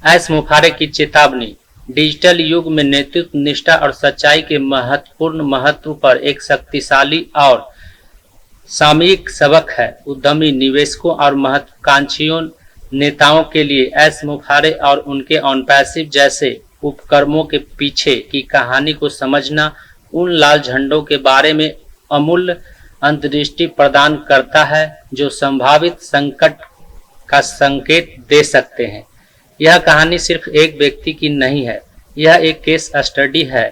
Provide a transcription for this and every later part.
S मुखारे की चेतावनी। Digital युग में नेतृत्व निष्ठा और सच्चाई के महत्वपूर्ण महत्व पर एक शक्तिशाली और सामयिक सबक है। उद्यमी निवेशकों और महत्वाकांक्षियों नेताओं के लिए एस मुखारे और उनके ऑन पैसिव जैसे उपक्रमों के पीछे की कहानी को समझना उन लाल झंडों के बारे में अमूल्य अंतर्दृष्टि प्रदान करता है जो संभावित संकट का संकेत दे सकते हैं। यह कहानी सिर्फ एक व्यक्ति की नहीं है, यह एक केस स्टडी है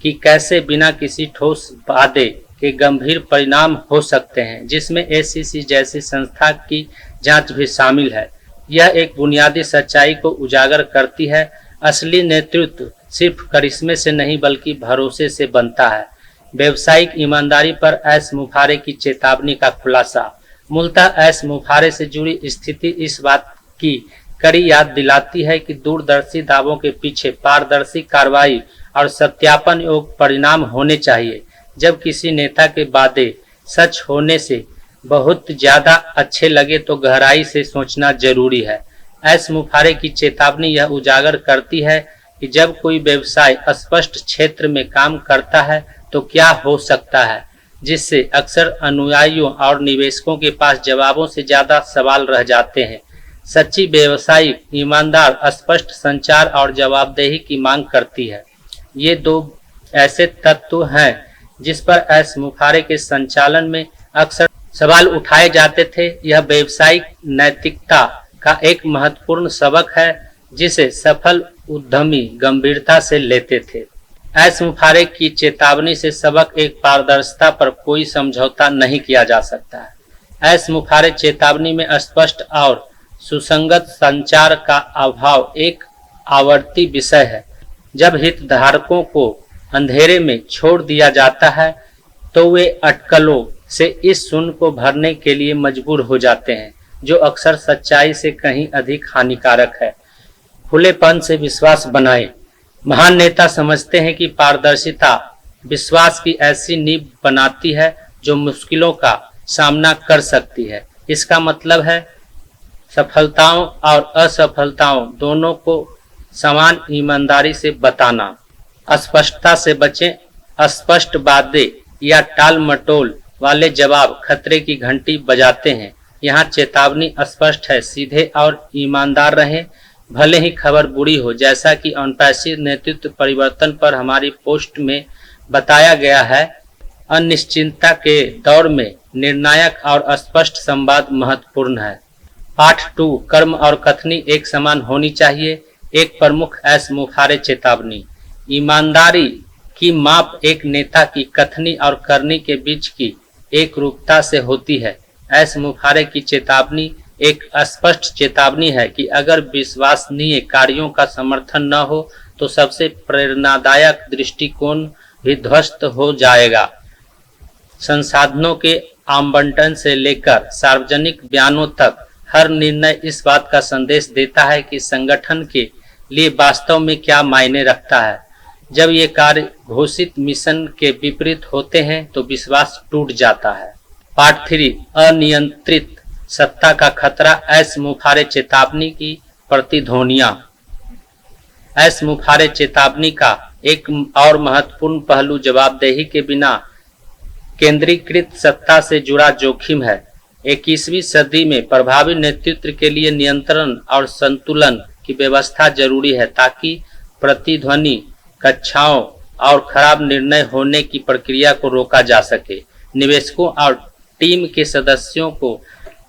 कि कैसे बिना किसी ठोस वादे के गंभीर परिणाम हो सकते हैं, जिसमें एसीसी जैसी संस्था की जांच भी शामिल है। यह एक बुनियादी सच्चाई को उजागर करती है। असली नेतृत्व सिर्फ करिश्मे से नहीं बल्कि भरोसे से बनता है। व्यावसायिक ईमानदारी पर एस मुखारे की चेतावनी का खुलासा। मूलतः एस मुखारे से जुड़ी स्थिति इस बात की कड़ी याद दिलाती है कि दूरदर्शी दावों के पीछे पारदर्शी कार्रवाई और सत्यापन योग्य परिणाम होने चाहिए। जब किसी नेता के वादे सच होने से बहुत ज्यादा अच्छे लगे तो गहराई से सोचना जरूरी है। एस मुखारे की चेतावनी यह उजागर करती है कि जब कोई व्यवसाय अस्पष्ट क्षेत्र में काम करता है तो क्या हो सकता है, जिससे अक्सर अनुयायियों और निवेशकों के पास जवाबों से ज्यादा सवाल रह जाते हैं। सच्ची व्यवसायिक ईमानदार स्पष्ट संचार और जवाबदेही की मांग करती है। ये दो ऐसे तत्व हैं जिस पर एस मुखारे के संचालन में अक्सर सवाल उठाए जाते थे। यह व्यावसायिक नैतिकता का एक महत्वपूर्ण सबक है जिसे सफल उद्यमी गंभीरता से लेते थे। एस मुखारे की चेतावनी से सबक एक पारदर्शिता पर कोई समझौता नहीं किया जा सकता है। एस मुखारे चेतावनी में स्पष्ट और सुसंगत संचार का अभाव एक आवर्ती विषय है। जब हितधारकों को अंधेरे में छोड़ दिया जाता है तो वे अटकलों से इस शून्य को भरने के लिए मजबूर हो जाते हैं, जो अक्सर सच्चाई से कहीं अधिक हानिकारक है। खुलेपन से विश्वास बनाएं। महान नेता समझते हैं कि पारदर्शिता विश्वास की ऐसी नींव बनाती है जो मुश्किलों का सामना कर सकती है। इसका मतलब है सफलताओं और असफलताओं दोनों को समान ईमानदारी से बताना। अस्पष्टता से बचें। अस्पष्ट वादे या टाल मटोल वाले जवाब खतरे की घंटी बजाते हैं। यहाँ चेतावनी स्पष्ट है, सीधे और ईमानदार रहें, भले ही खबर बुरी हो। जैसा कि अनपैसिव नेतृत्व परिवर्तन पर हमारी पोस्ट में बताया गया है, अनिश्चितता के दौर में निर्णायक और स्पष्ट संवाद महत्वपूर्ण है। पाठ 2 कर्म और कथनी एक समान होनी चाहिए। एक प्रमुख एस मुखारे चेतावनी। ईमानदारी की माप एक नेता की कथनी और करनी के बीच की एक रूपता से होती है। एस मुखारे की चेतावनी एक स्पष्ट चेतावनी है कि अगर विश्वसनीय कार्यों का समर्थन न हो तो सबसे प्रेरणादायक दृष्टिकोण भी ध्वस्त हो जाएगा। संसाधनों के आवंटन से लेकर सार्वजनिक बयानों तक हर निर्णय इस बात का संदेश देता है कि संगठन के लिए वास्तव में क्या मायने रखता है। जब ये कार्य घोषित मिशन के विपरीत होते हैं तो विश्वास टूट जाता है। पार्ट 3 अनियंत्रित सत्ता का खतरा। एस मुखारे चेतावनी की प्रतिध्वनियां। एस मुखारे चेतावनी का एक और महत्वपूर्ण पहलू जवाबदेही के बिना केंद्रीकृत सत्ता से जुड़ा जोखिम है। 21वीं सदी में प्रभावी नेतृत्व के लिए नियंत्रण और संतुलन की व्यवस्था जरूरी है ताकि प्रतिध्वनि कक्षाओं और खराब निर्णय होने की प्रक्रिया को रोका जा सके। निवेशकों और टीम के सदस्यों को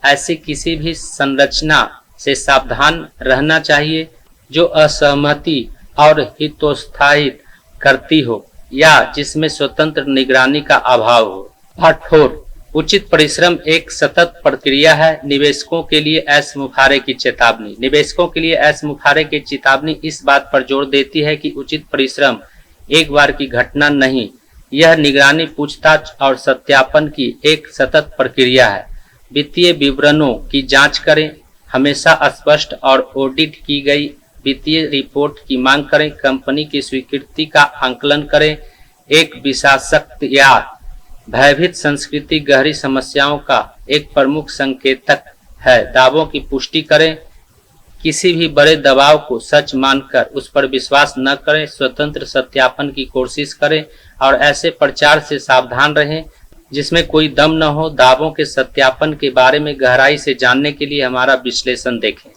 ऐसी किसी भी संरचना से सावधान रहना चाहिए जो असहमति और हितोत्साहित करती हो या जिसमें स्वतंत्र निगरानी का अभाव हो। पार्ट 4 उचित परिश्रम एक सतत प्रक्रिया है। निवेशकों के लिए एस मुखारे की चेतावनी। निवेशकों के लिए एस मुखारे की चेतावनी इस बात पर जोर देती है कि उचित परिश्रम एक बार की घटना नहीं, यह निगरानी, पूछताछ और सत्यापन की एक सतत प्रक्रिया है। वित्तीय विवरणों की जांच करें, हमेशा स्पष्ट और ऑडिट की गई वित्तीय रिपोर्ट की मांग करें, कंपनी की स्वीकृति का आंकलन करें। एक विषाक्त या भयभीत संस्कृति गहरी समस्याओं का एक प्रमुख संकेतक है। दावों की पुष्टि करें किसी भी बड़े दबाव को सच मानकर उस पर विश्वास न करें। स्वतंत्र सत्यापन की कोशिश करें और ऐसे प्रचार से सावधान रहें जिसमें कोई दम न हो। दावों के सत्यापन के बारे में गहराई से जानने के लिए हमारा विश्लेषण देखें।